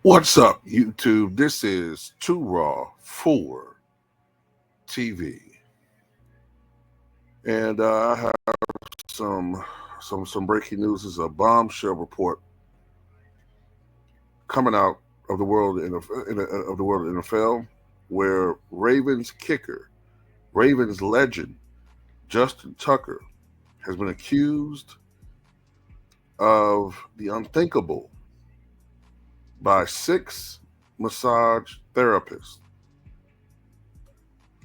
What's up, YouTube? This is Too Raw for TV, and I have some breaking news. This is a bombshell report coming out of the world of the world of NFL, where Ravens kicker, Ravens legend Justin Tucker has been accused of the unthinkable by six massage therapists.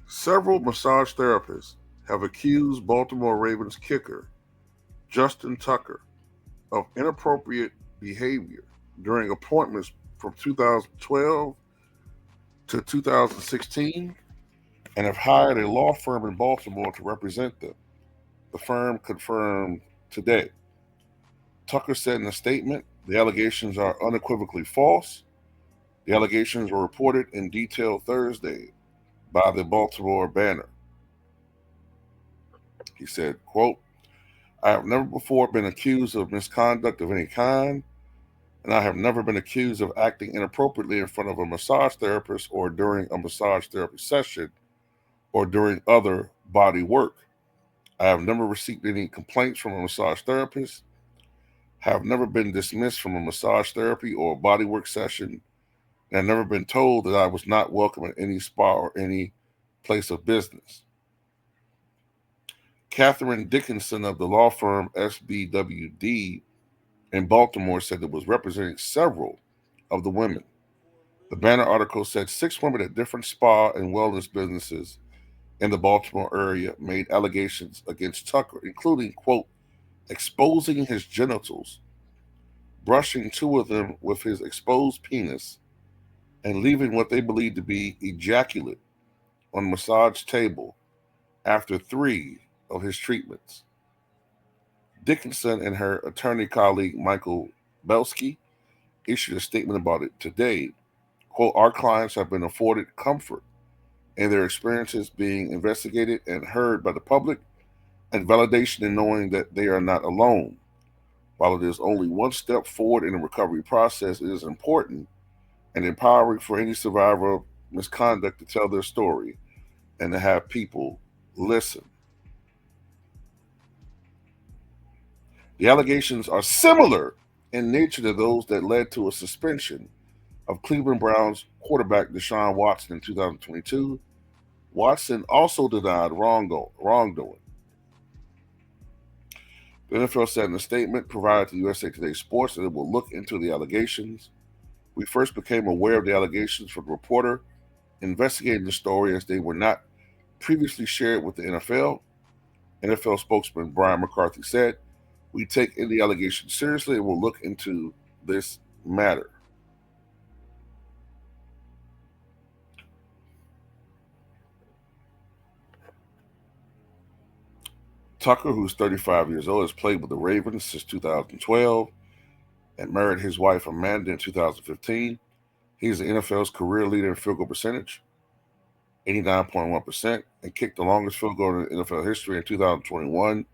Several massage therapists have accused Baltimore Ravens kicker Justin Tucker of inappropriate behavior during appointments from 2012 to 2016 and have hired a law firm in Baltimore to represent them. The firm confirmed today. Tucker said in a statement, the allegations are unequivocally false. The allegations were reported in detail Thursday by the Baltimore Banner. He said, quote, I have never before been accused of misconduct of any kind, and I have never been accused of acting inappropriately in front of a massage therapist or during a massage therapy session or during other body work. I have never received any complaints from a massage therapist, have never been dismissed from a massage therapy or bodywork session, and have never been told that I was not welcome at any spa or any place of business. Catherine Dickinson of the law firm SBWD in Baltimore said it was representing several of the women. The Banner article said six women at different spa and wellness businesses in the Baltimore area made allegations against Tucker, including, quote, exposing his genitals, brushing two of them with his exposed penis, and leaving what they believed to be ejaculate on the massage table after three of his treatments. Dickinson and her attorney colleague Michael Belsky issued a statement about it today. Quote, our clients have been afforded comfort in their experiences being investigated and heard by the public and validation in knowing that they are not alone. While it is only one step forward in the recovery process, it is important and empowering for any survivor of misconduct to tell their story and to have people listen. The allegations are similar in nature to those that led to a suspension of Cleveland Browns quarterback Deshaun Watson in 2022. Watson also denied wrongdoing. The NFL said in a statement provided to USA Today Sports that it will look into the allegations. We first became aware of the allegations from a reporter investigating the story as they were not previously shared with the NFL. NFL spokesman Brian McCarthy said, we take the allegations seriously and will look into this matter. Tucker, who's 35 years old, has played with the Ravens since 2012 and married his wife Amanda in 2015. He's the NFL's career leader in field goal percentage, 89.1%, and kicked the longest field goal in NFL history in 2021,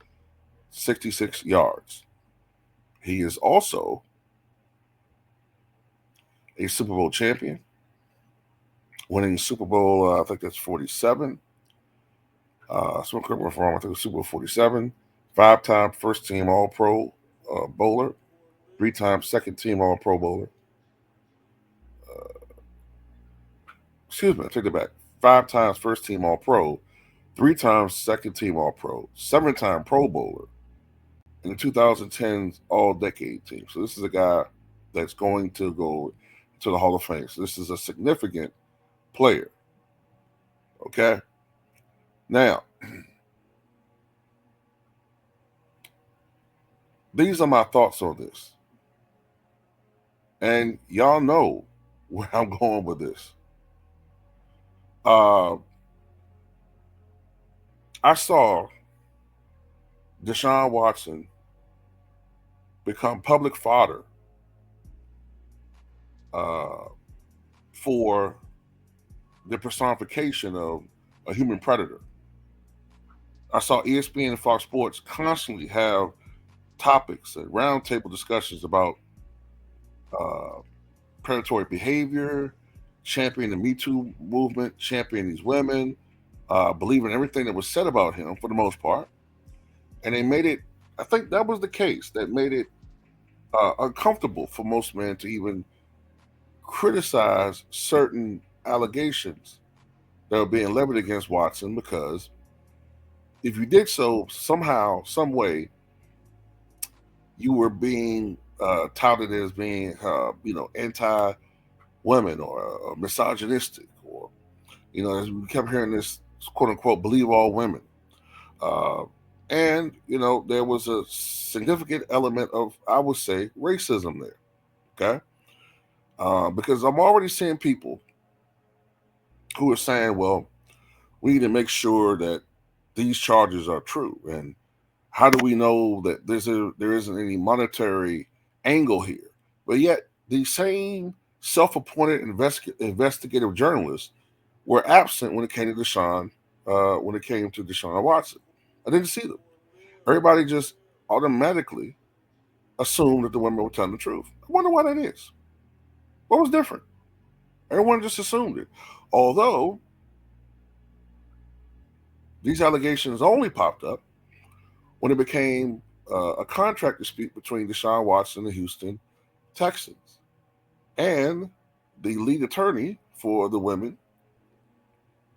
66 yards. He is also a Super Bowl champion, winning Super Bowl, I think that's 47. So correct me if I'm wrong, I think it was Super Bowl 47. 5-time first team All Pro bowler, 3-time second team All Pro bowler. Excuse me, I take it back. 5 times first team All Pro, 3 times second team All Pro, 7-time Pro Bowler, and the 2010s All Decade team. So this is a guy that's going to go to the Hall of Fame. So this is a significant player. Okay? Now, these are my thoughts on this. And y'all know where I'm going with this. I saw Deshaun Watson become public fodder for the personification of a human predator. I saw ESPN and Fox Sports constantly have topics and roundtable discussions about predatory behavior, championing the Me Too movement, championing these women, believing everything that was said about him for the most part. And they made it, I think that was the case, that made it uncomfortable for most men to even criticize certain allegations that were being leveled against Watson, because if you did so somehow, some way, you were being touted as being, anti-women or misogynistic, or as we kept hearing this quote unquote believe all women, uh, and there was a significant element of, I would say, racism there. Okay, because I'm already seeing people who are saying, well, we need to make sure that these charges are true, and how do we know that there isn't any monetary angle here? But yet, these same self-appointed investigative journalists were absent when it came to Deshaun Watson. I didn't see them. Everybody just automatically assumed that the women were telling the truth. I wonder why that is. What was different? Everyone just assumed it. Although these allegations only popped up when it became a contract dispute between Deshaun Watson and the Houston Texans. And the lead attorney for the women,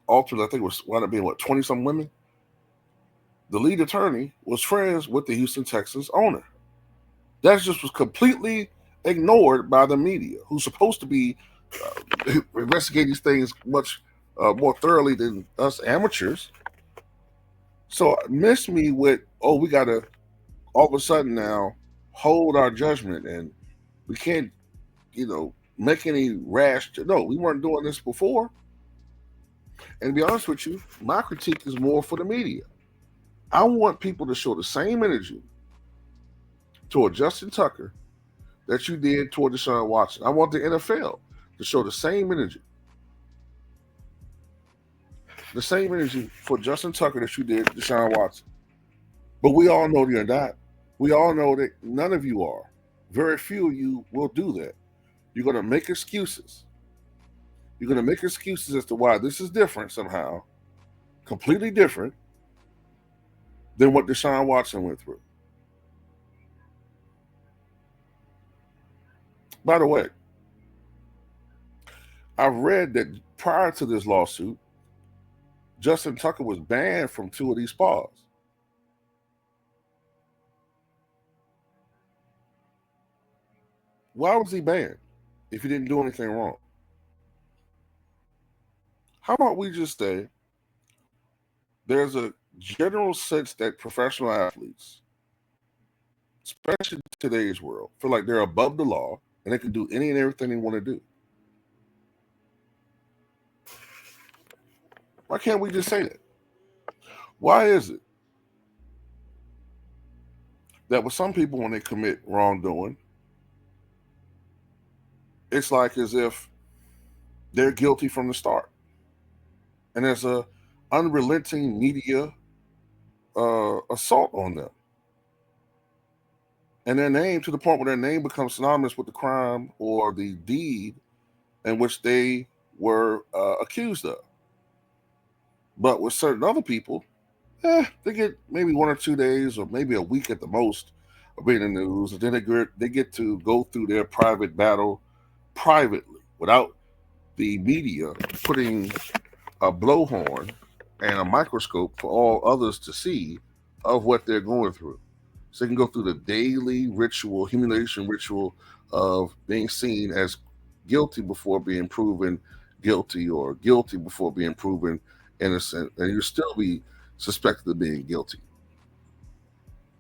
ultimately, I think it was wound up being 20 some women. The lead attorney was friends with the Houston Texans owner. That just was completely ignored by the media, who's supposed to be investigating these things much more thoroughly than us amateurs. So miss me with, we got to all of a sudden now hold our judgment, and we can't, make any rash. No, we weren't doing this before. And to be honest with you, my critique is more for the media. I want people to show the same energy toward Justin Tucker that you did toward Deshaun Watson. I want the NFL to show the same energy. The same energy for Justin Tucker that you did Deshaun Watson. But we all know you're not. We all know that none of you are. Very few of you will do that. You're going to make excuses. You're going to make excuses as to why this is different somehow, completely different than what Deshaun Watson went through. By the way, I've read that prior to this lawsuit, Justin Tucker was banned from 2 of these spas. Why was he banned if he didn't do anything wrong? How about we just say there's a general sense that professional athletes, especially in today's world, feel like they're above the law and they can do any and everything they want to do. Why can't we just say that? Why is it that with some people, when they commit wrongdoing, it's like as if they're guilty from the start, and there's a unrelenting media assault on them, and their name, to the point where their name becomes synonymous with the crime or the deed in which they were accused of. But with certain other people, they get maybe 1 or 2 days or maybe a week at the most of being in the news, and then they get to go through their private battle privately without the media putting a blowhorn and a microscope for all others to see of what they're going through. So they can go through the daily ritual, humiliation ritual of being seen as guilty before being proven guilty, or guilty before being proven innocent, and you still be suspected of being guilty.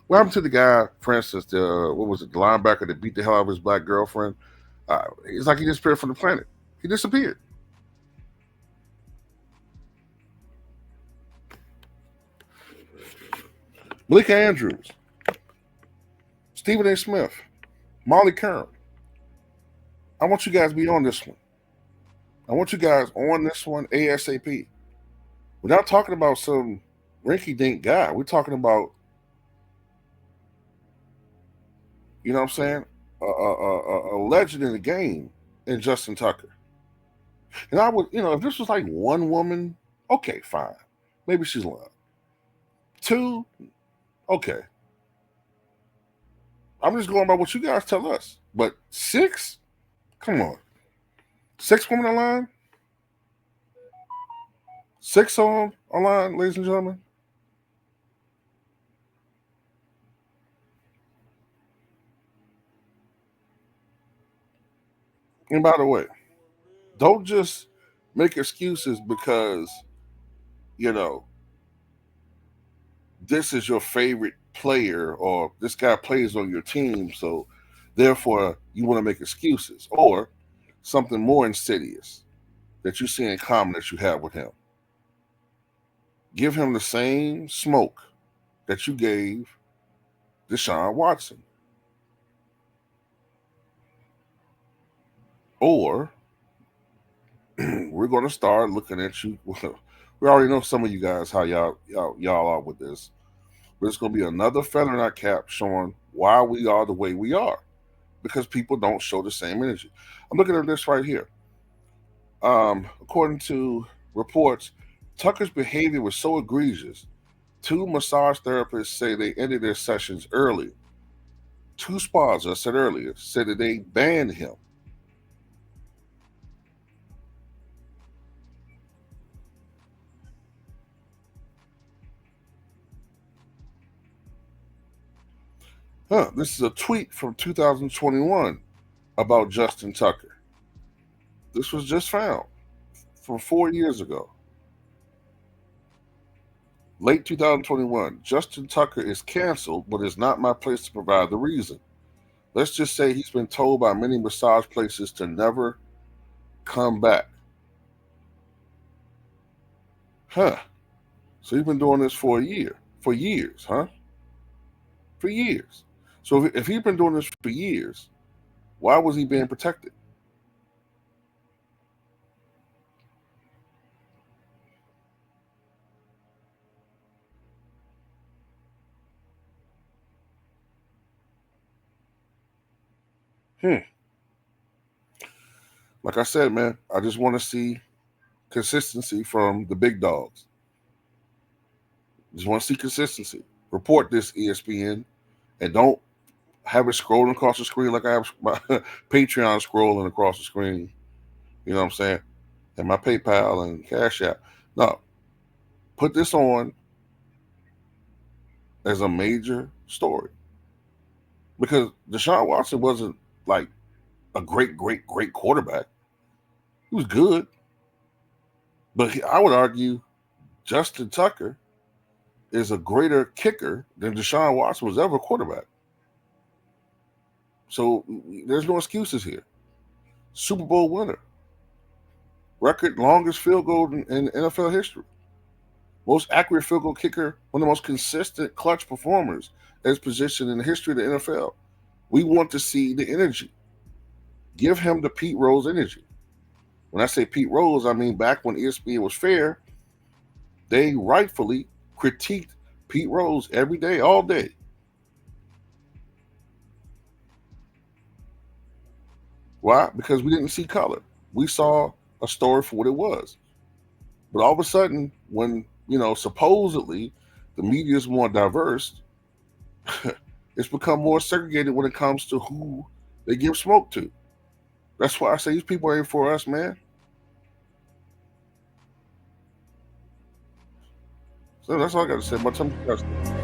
What happened to the guy, for instance, the linebacker that beat the hell out of his black girlfriend? It's like he disappeared from the planet. He disappeared. Malika Andrews, Stephen A. Smith, Molly Curran. I want you guys to be on this one. I want you guys on this one ASAP. We're not talking about some rinky-dink guy. We're talking about, you know what I'm saying, a legend in the game and Justin Tucker. And I would, if this was like one woman, okay, fine. Maybe she's lying. Two, okay. I'm just going by what you guys tell us. But six? Come on. Six women online? Six on online, ladies and gentlemen? And by the way, don't just make excuses because, you know, this is your favorite player or this guy plays on your team, so therefore you want to make excuses, or something more insidious that you see in common that you have with him. Give him the same smoke that you gave Deshaun Watson. Or we're going to start looking at you. We already know some of you guys how y'all are with this. But it's going to be another feather in our cap showing why we are the way we are, because people don't show the same energy. I'm looking at this right here. According to reports, Tucker's behavior was so egregious. 2 massage therapists say they ended their sessions early. 2 spas, as I said earlier, said that they banned him. This is a tweet from 2021 about Justin Tucker. This was just found from 4 years ago. Late 2021, Justin Tucker is canceled, but it's not my place to provide the reason. Let's just say he's been told by many massage places to never come back. So he's been doing this for years, huh? For years. So if he's been doing this for years, why was he being protected? Like I said, man, I just want to see consistency from the big dogs. Just want to see consistency. Report this, ESPN, and don't have it scrolling across the screen like I have my Patreon scrolling across the screen. You know what I'm saying? And my PayPal and Cash App. No, put this on as a major story, because Deshaun Watson wasn't like a great quarterback. He was good, but I would argue Justin Tucker is a greater kicker than Deshaun Watson was ever a quarterback. So there's no excuses here. Super Bowl winner, record longest field goal in NFL history, most accurate field goal kicker, one of the most consistent clutch performers at his position in the history of the NFL. We want to see the energy. Give him the Pete Rose energy. When I say Pete Rose, I mean back when ESPN was fair, they rightfully critiqued Pete Rose every day, all day. Why? Because we didn't see color. We saw a story for what it was. But all of a sudden, when, supposedly the media is more diverse, it's become more segregated when it comes to who they give smoke to. That's why I say these people ain't for us, man. So that's all I got to say about Tim Justin.